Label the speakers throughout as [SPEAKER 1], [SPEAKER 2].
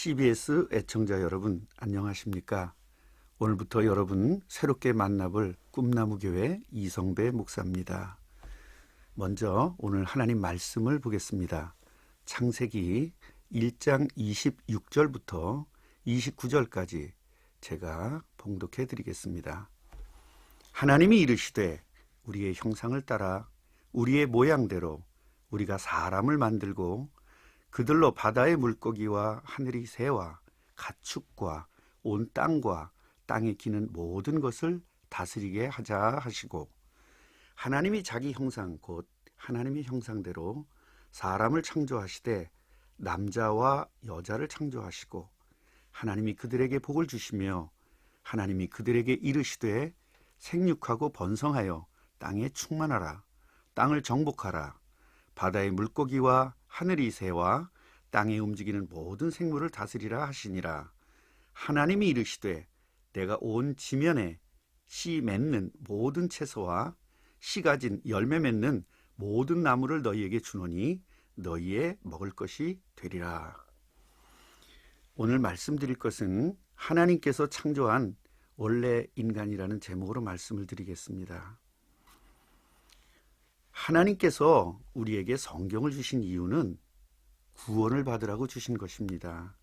[SPEAKER 1] CBS 애청자 여러분 안녕하십니까? 오늘부터 여러분 새롭게 만나볼 꿈나무교회 이성배 목사입니다. 먼저 오늘 하나님 말씀을 보겠습니다. 창세기 1장 26절부터 29절까지 제가 봉독해 드리겠습니다. 하나님이 이르시되 우리의 형상을 따라 우리의 모양대로 우리가 사람을 만들고 그들로 바다의 물고기와 하늘의 새와 가축과 온 땅과 땅에 기는 모든 것을 다스리게 하자 하시고, 하나님이 자기 형상 곧 하나님의 형상대로 사람을 창조하시되 남자와 여자를 창조하시고, 하나님이 그들에게 복을 주시며 하나님이 그들에게 이르시되 생육하고 번성하여 땅에 충만하라. 땅을 정복하라. 바다의 물고기와 하늘의 새와 땅에 움직이는 모든 생물을 다스리라 하시니라. 하나님이 이르시되 내가 온 지면에 씨 맺는 모든 채소와 씨 가진 열매 맺는 모든 나무를 너희에게 주노니 너희의 먹을 것이 되리라. 오늘 말씀드릴 것은 하나님께서 창조한 원래 인간이라는 제목으로 말씀을 드리겠습니다. 하나님께서 우리에게 성경을 주신 이유는 구원을 받으라고 주신 것입니다.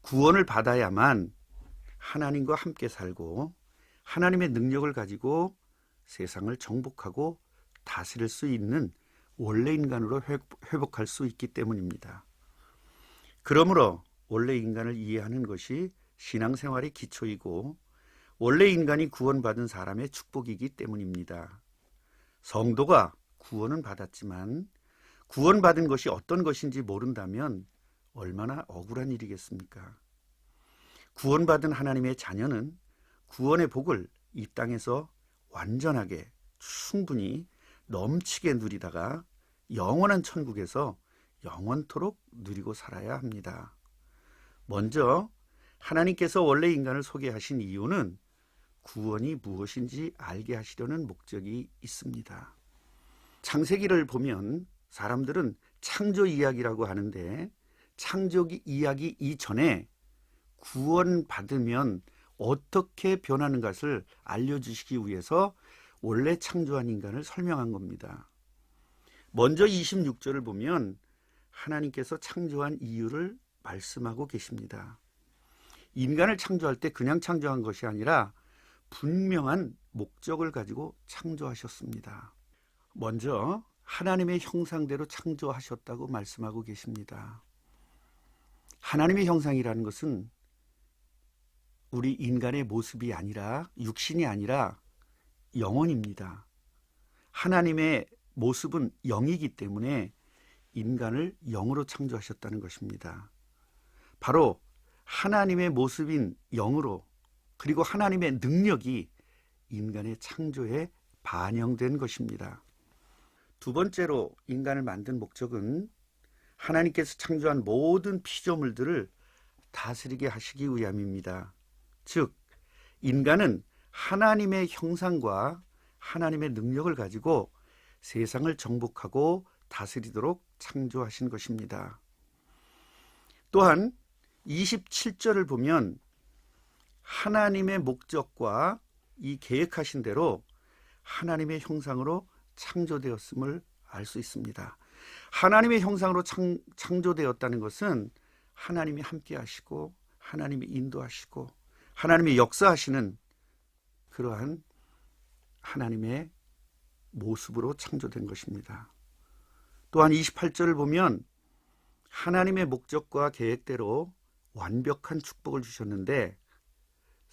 [SPEAKER 1] 구원을 받아야만 하나님과 함께 살고 하나님의 능력을 가지고 세상을 정복하고 다스릴 수 있는 원래 인간으로 회복할 수 있기 때문입니다. 그러므로 원래 인간을 이해하는 것이 신앙생활의 기초이고 원래 인간이 구원받은 사람의 축복이기 때문입니다. 성도가 구원은 받았지만 구원받은 것이 어떤 것인지 모른다면 얼마나 억울한 일이겠습니까? 구원받은 하나님의 자녀는 구원의 복을 이 땅에서 완전하게 충분히 넘치게 누리다가 영원한 천국에서 영원토록 누리고 살아야 합니다. 먼저 하나님께서 원래 인간을 소개하신 이유는 구원이 무엇인지 알게 하시려는 목적이 있습니다. 창세기를 보면 사람들은 창조 이야기라고 하는데 창조기 이야기 이전에 구원받으면 어떻게 변하는 것을 알려주시기 위해서 원래 창조한 인간을 설명한 겁니다. 먼저 26절을 보면 하나님께서 창조한 이유를 말씀하고 계십니다. 인간을 창조할 때 그냥 창조한 것이 아니라 분명한 목적을 가지고 창조하셨습니다. 먼저 하나님의 형상대로 창조하셨다고 말씀하고 계십니다. 하나님의 형상이라는 것은 우리 인간의 모습이 아니라 육신이 아니라 영혼입니다. 하나님의 모습은 영이기 때문에 인간을 영으로 창조하셨다는 것입니다. 바로 하나님의 모습인 영으로 그리고 하나님의 능력이 인간의 창조에 반영된 것입니다. 두 번째로 인간을 만든 목적은 하나님께서 창조한 모든 피조물들을 다스리게 하시기 위함입니다. 즉, 인간은 하나님의 형상과 하나님의 능력을 가지고 세상을 정복하고 다스리도록 창조하신 것입니다. 또한 27절을 보면 하나님의 목적과 이 계획하신 대로 하나님의 형상으로 창조되었음을 알 수 있습니다. 하나님의 형상으로 창조되었다는 것은 하나님이 함께 하시고 하나님이 인도하시고 하나님이 역사하시는 그러한 하나님의 모습으로 창조된 것입니다. 또한 28절을 보면 하나님의 목적과 계획대로 완벽한 축복을 주셨는데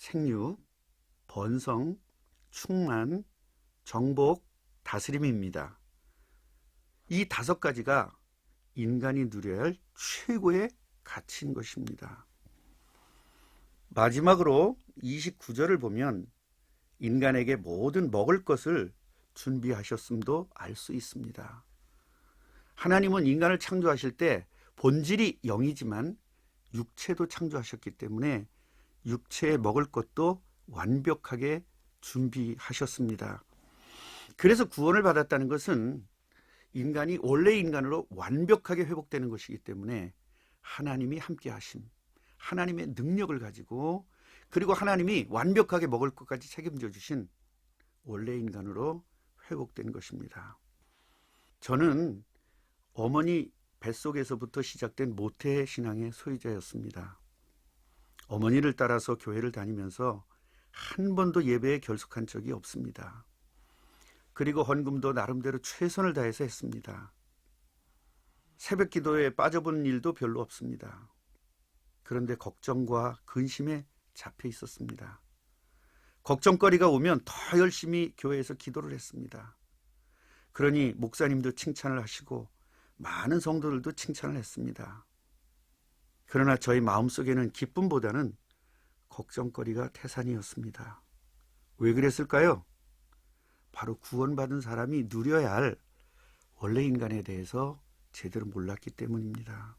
[SPEAKER 1] 생육, 번성, 충만, 정복, 다스림입니다. 이 5가지가 인간이 누려야 할 최고의 가치인 것입니다. 마지막으로 29절을 보면 인간에게 모든 먹을 것을 준비하셨음도 알 수 있습니다. 하나님은 인간을 창조하실 때 본질이 영이지만 육체도 창조하셨기 때문에 육체에 먹을 것도 완벽하게 준비하셨습니다. 그래서 구원을 받았다는 것은 인간이 원래 인간으로 완벽하게 회복되는 것이기 때문에 하나님이 함께 하심, 하나님의 능력을 가지고, 그리고 하나님이 완벽하게 먹을 것까지 책임져 주신 원래 인간으로 회복된 것입니다. 저는 어머니 뱃속에서부터 시작된 모태 신앙의 소유자였습니다. 어머니를 따라서 교회를 다니면서 한 번도 예배에 결석한 적이 없습니다. 그리고 헌금도 나름대로 최선을 다해서 했습니다. 새벽 기도에 빠져본 일도 별로 없습니다. 그런데 걱정과 근심에 잡혀 있었습니다. 걱정거리가 오면 더 열심히 교회에서 기도를 했습니다. 그러니 목사님도 칭찬을 하시고 많은 성도들도 칭찬을 했습니다. 그러나 저희 마음속에는 기쁨보다는 걱정거리가 태산이었습니다. 왜 그랬을까요? 바로 구원받은 사람이 누려야 할 원래 인간에 대해서 제대로 몰랐기 때문입니다.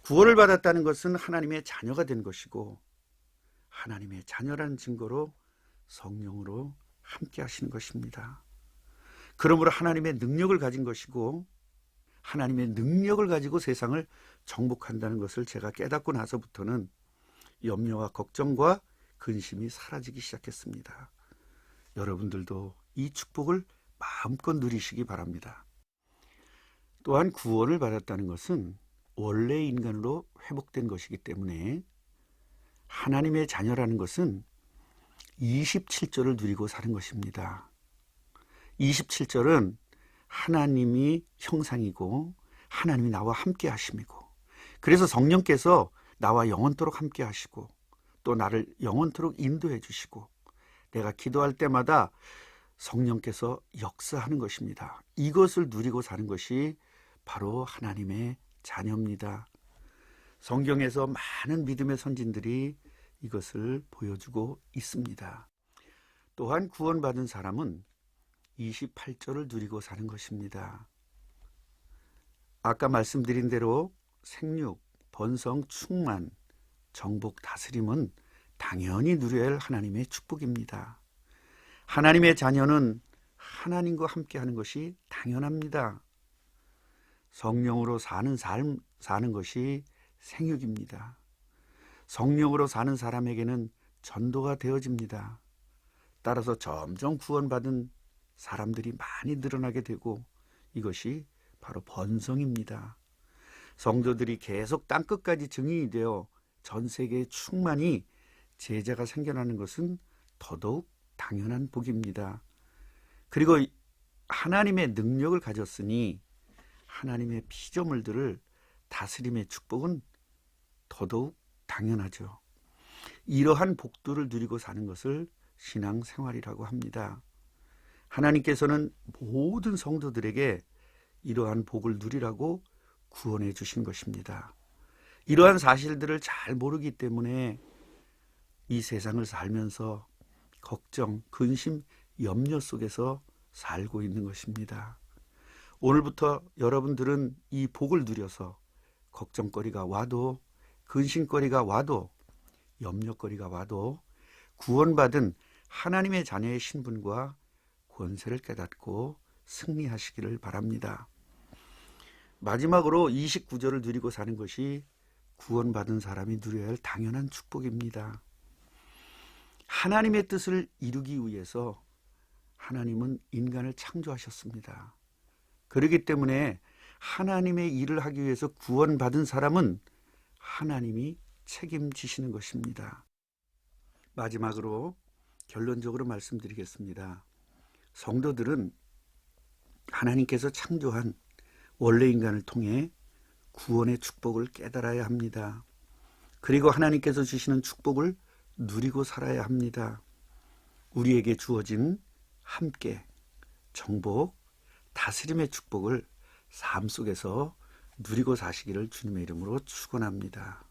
[SPEAKER 1] 구원을 받았다는 것은 하나님의 자녀가 된 것이고, 하나님의 자녀라는 증거로 성령으로 함께 하시는 것입니다. 그러므로 하나님의 능력을 가진 것이고, 하나님의 능력을 가지고 세상을 정복한다는 것을 제가 깨닫고 나서부터는 염려와 걱정과 근심이 사라지기 시작했습니다. 여러분들도 이 축복을 마음껏 누리시기 바랍니다. 또한 구원을 받았다는 것은 원래 인간으로 회복된 것이기 때문에 하나님의 자녀라는 것은 27절을 누리고 사는 것입니다. 27절은 하나님이 형상이고 하나님이 나와 함께 하심이고, 그래서 성령께서 나와 영원토록 함께 하시고 또 나를 영원토록 인도해 주시고 내가 기도할 때마다 성령께서 역사하는 것입니다. 이것을 누리고 사는 것이 바로 하나님의 자녀입니다. 성경에서 많은 믿음의 선진들이 이것을 보여주고 있습니다. 또한 구원받은 사람은 28절을 누리고 사는 것입니다. 아까 말씀드린 대로 생육, 번성, 충만, 정복, 다스림은 당연히 누려야 할 하나님의 축복입니다. 하나님의 자녀는 하나님과 함께 하는 것이 당연합니다. 성령으로 사는 삶 사는 것이 생육입니다. 성령으로 사는 사람에게는 전도가 되어집니다. 따라서 점점 구원받은 사람들이 많이 늘어나게 되고, 이것이 바로 번성입니다. 성도들이 계속 땅끝까지 증인이 되어 전 세계의 충만히 제자가 생겨나는 것은 더더욱 당연한 복입니다. 그리고 하나님의 능력을 가졌으니 하나님의 피조물들을 다스림의 축복은 더더욱 당연하죠. 이러한 복들을 누리고 사는 것을 신앙생활이라고 합니다. 하나님께서는 모든 성도들에게 이러한 복을 누리라고 구원해 주신 것입니다. 이러한 사실들을 잘 모르기 때문에 이 세상을 살면서 걱정, 근심, 염려 속에서 살고 있는 것입니다. 오늘부터 여러분들은 이 복을 누려서 걱정거리가 와도, 근심거리가 와도, 염려거리가 와도 구원받은 하나님의 자녀의 신분과 권세를 깨닫고 승리하시기를 바랍니다. 마지막으로 29절을 누리고 사는 것이 구원받은 사람이 누려야 할 당연한 축복입니다. 하나님의 뜻을 이루기 위해서 하나님은 인간을 창조하셨습니다. 그렇기 때문에 하나님의 일을 하기 위해서 구원받은 사람은 하나님이 책임지시는 것입니다. 마지막으로 결론적으로 말씀드리겠습니다. 성도들은 하나님께서 창조한 원래 인간을 통해 구원의 축복을 깨달아야 합니다. 그리고 하나님께서 주시는 축복을 누리고 살아야 합니다. 우리에게 주어진 함께, 정복, 다스림의 축복을 삶 속에서 누리고 사시기를 주님의 이름으로 축원합니다.